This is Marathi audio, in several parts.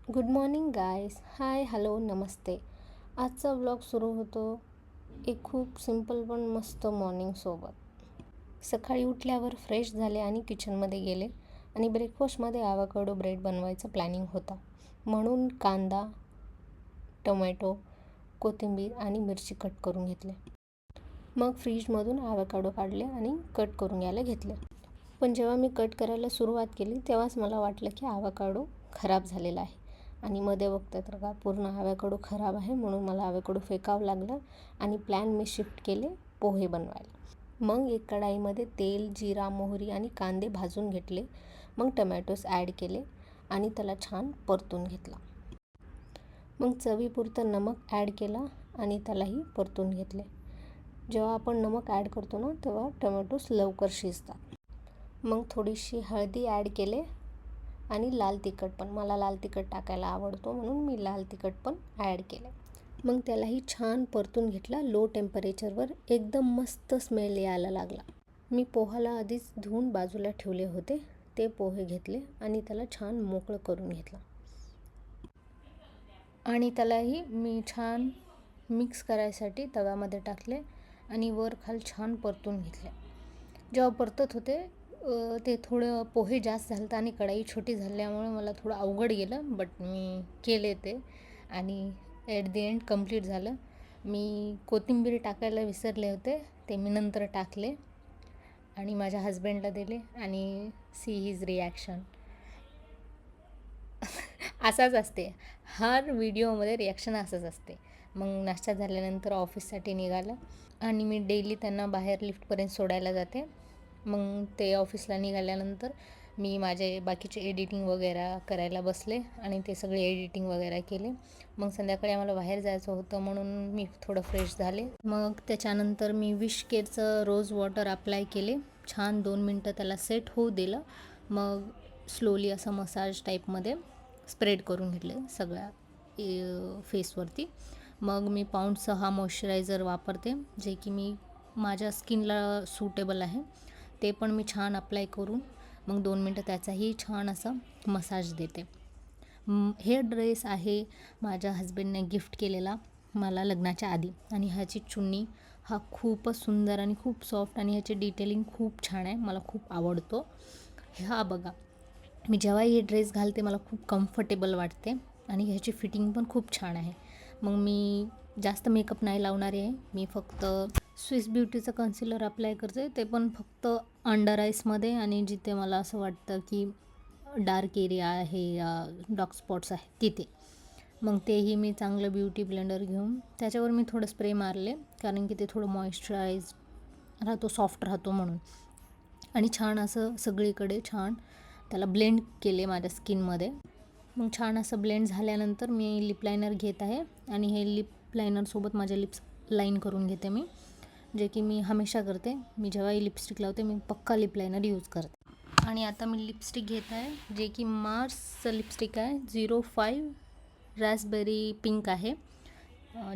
Good morning guys. Hi, hello, नमस्ते. आजचा व्लॉग सुरू होतो एक खूप सिंपल पण मस्त मॉर्निंगसोबत. सकाळी उठल्यावर फ्रेश झाले आणि किचनमध्ये गेले आणि ब्रेकफास्टमध्ये ॲव्होकाडो ब्रेड बनवायचं प्लॅनिंग होता. म्हणून कांदा, टोमॅटो, कोथिंबीर आणि मिरची कट करून घेतले. मग फ्रीजमधून ॲव्होकाडो काढले आणि कट करून घ्यायला घेतले. पण जेव्हा मी कट करायला सुरुवात केली तेव्हाच मला वाटलं की ॲव्होकाडो खराब झालेला आहे. आणि मध्ये बघता तर का पूर्ण ॲव्होकाडो खराब आहे. म्हणून मला ॲव्होकाडो फेकावं लागलं आणि प्लॅन मी शिफ्ट केले पोहे बनवायला. मग एक कढाईमध्ये तेल, जिरा, मोहरी आणि कांदे भाजून घेतले. मग टमॅटोज ॲड केले आणि त्याला छान परतून घेतला. मग चवीपुरतं नमक ॲड केला आणि त्यालाही परतून घेतले. जेव्हा आपण नमक ॲड करतो ना तेव्हा टमॅटोज लवकर शिजतात. मग थोडीशी हळदी ॲड केले आणि लाल तिखट पण, मला लाल तिखट टाकायला आवडतो म्हणून मी लाल तिखट पण ॲड केले. मग त्यालाही छान परतून घेतला लो टेम्परेचरवर. एकदम मस्त स्मेल यायला लागला. मी पोहाला आधीच धुवून बाजूला ठेवले होते. ते पोहे घेतले आणि त्याला छान मोकळं करून घेतलं आणि त्यालाही मी छान मिक्स करायसाठी तव्यामध्ये टाकले आणि वर खाल छान परतून घेतले. जेव्हा परतत होते ते थोडं पोहे जास्त झालं आणि कढाई छोटी झाल्यामुळे मला थोडं अवघड गेलं. बट मी केले ते आणि ॲट दी एंड कंप्लीट झालं. मी कोथिंबीर टाकायला विसरले होते, ते मी नंतर टाकले आणि माझ्या हजबंडला दिले आणि सी हिज रिॲक्शन. असाच असते, हर व्हिडिओमध्ये रिॲक्शन असंच असते. मग नाश्ता झाल्यानंतर ऑफिससाठी निघालं आणि मी डेली त्यांना बाहेर लिफ्टपर्यंत सोडायला जाते. मग ते ऑफिसला निघाल्यानंतर मी माझे बाकीचे एडिटिंग वगैरे करायला बसले आणि ते सगळे एडिटिंग वगैरे केले. मग संध्याकाळी आम्हाला बाहेर जायचं होतं म्हणून मी थोडं फ्रेश झाले. मग त्याच्यानंतर मी विश केअरचं रोज वॉटर अप्लाय केले. छान 2 मिनटं त्याला सेट होऊ दिलं. मग स्लोली असं मसाज टाईपमध्ये स्प्रेड करून घेतले सगळ्या फेसवरती. मग मी पाऊंडचा हा मॉइश्चरायझर वापरते, जे की मी माझ्या स्किनला सूटेबल आहे. ते पण मी छान अप्लाय करून मग 2 मिनटं त्याचाही छान असा मसाज देते. हे ड्रेस आहे माझ्या हजबंडने गिफ्ट केलेला मला लग्नाच्या आधी आणि ह्याची चुन्नी हा खूपच सुंदर आणि खूप सॉफ्ट आणि ह्याची डिटेलिंग खूप छान आहे. मला खूप आवडतो. हा बघा, मी जेव्हा हे ड्रेस घालते मला खूप कम्फर्टेबल वाटते आणि ह्याची फिटिंग पण खूप छान आहे. मग मी जास्त मेकअप नाही लावणार आहे. मी फक्त स्विस ब्युटीचं कन्सिलर अप्लाय करते, ते पण फक्त अंडर आईजमध्ये आणि जिथे मला असं वाटतं की डार्क एरिया आहे या डार्क स्पॉट्स आहे तिथे. मग तेही मी चांगलं ब्युटी ब्लेंडर घेऊन त्याच्यावर मी थोडं स्प्रे मारले, कारण की ते थोडं मॉइश्चराईज राहतो, सॉफ्ट राहतो म्हणून. आणि छान असं सगळीकडे छान त्याला ब्लेंड केले माझ्या स्किनमध्ये. मग छान असं ब्लेंड झाल्यानंतर मी लिप लायनर घेत आहे आणि हे लिप लायनरसोबत माझे लिप्स लाईन करून घेते मी, जे की मी हमेशा करते. मी जेव्हाही लिपस्टिक लावते मी पक्का लिप लायनर यूज करते. आणि आता मी लिपस्टिक घेत आहे, जे की मार्सचं लिपस्टिक आहे. 05 रॅस्बेरी पिंक आहे,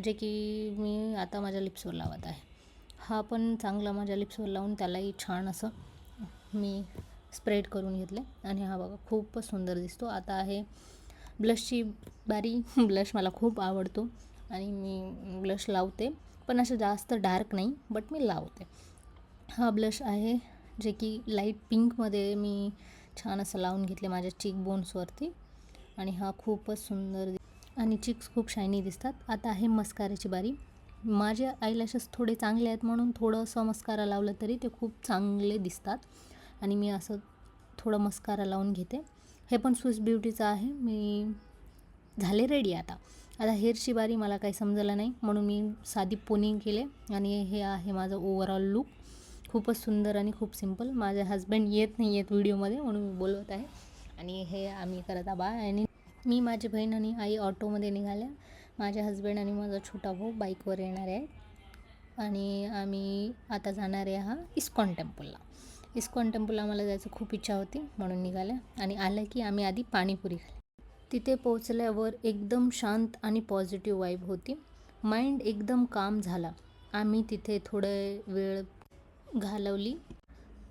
जे की मी आता माझ्या लिप्सवर लावत आहे. हा पण चांगला माझ्या लिप्सवर लावून त्यालाही छान असं मी स्प्रेड करून घेतले आणि हा बघा खूपच सुंदर दिसतो. आता आहे ब्लशची बारी. ब्लश मला खूप आवडतो आणि मी ब्लश लावते, पण असं जास्त डार्क नाही, बट मी लावते. हा ब्लश आहे, जे की लाईट पिंकमध्ये मी छान असं लावून घेतले माझ्या चीक बोन्सवरती आणि हा खूपच सुंदर आणि चिक्स खूप शायनी दिसतात. आता आहे मस्काराची बारी. माझे आयलॅशेस थोडे चांगले आहेत म्हणून थोडंसं मस्कारा लावलं तरी ते खूप चांगले दिसतात आणि मी असं थोडं मस्कारा लावून घेते. हे पण स्विस ब्युटीचं आहे. मी झाले रेडी. आता हेअरची बारी. मला काही समजलं नाही म्हणून मी साधी पोनी केले आणि हे आहे माझं ओव्हरऑल लुक. खूपच सुंदर आणि खूप सिंपल. माझे हजबंड येत नाही आहेत व्हिडिओमध्ये म्हणून मी बोलवत आहे आणि हे आम्ही करत आबा आणि मी, माझी बहीण आणि आई ऑटोमध्ये निघाल्या. माझे हजबंड आणि माझा छोटा भाऊ बाईकवर येणार आहे आणि आम्ही आता जाणार आहे इस्कॉन टेम्पलला. इस्कॉन टेम्पलला मला जायचं खूप इच्छा होती म्हणून निघाल्या आणि आलं की आम्ही आधी पाणीपुरी खाल्ली. तिथे पोचल्यावर एकदम शांत आणि पॉझिटिव्ह वाईब होती. माइंड एकदम काम झाला. आम्ही तिथे थोडं वेळ घालवली,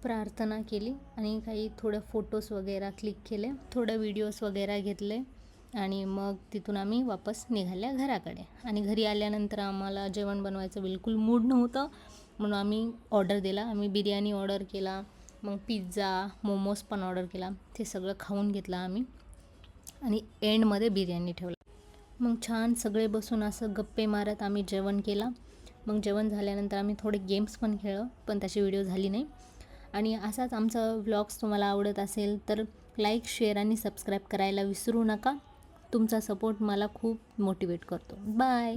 प्रार्थना केली आणि काही थोडं फोटोज वगैरे क्लिक केले, थोडं व्हिडिओज वगैरे घेतले आणि मग तिथून आम्ही वापस निघाल्या घराकडे. आणि घरी आल्यानंतर आम्हाला जेवण बनवायचं बिलकुल मूड नव्हतं, म्हणून आम्ही ऑर्डर दिला. आम्ही बिर्याणी ऑर्डर केला, मग पिझ्झा, मोमोज पण ऑर्डर केला. ते सगळं खाऊन घेतलं आम्ही आणि एंडमध्ये बिर्याणी ठेवला. मग छान सगळे बसून असं गप्पे मारत आम्ही जेवण केलं. मग जेवण झाल्यानंतर आम्ही थोडे गेम्स पण खेळलो, पण त्याची व्हिडिओ झाली नाही. आणि असाच आमचा व्लॉग्स तुम्हाला आवडत असेल तर लाईक, शेअर आणि सबस्क्राईब करायला विसरू नका. तुमचा सपोर्ट मला खूप मोटिवेट करतो. बाय.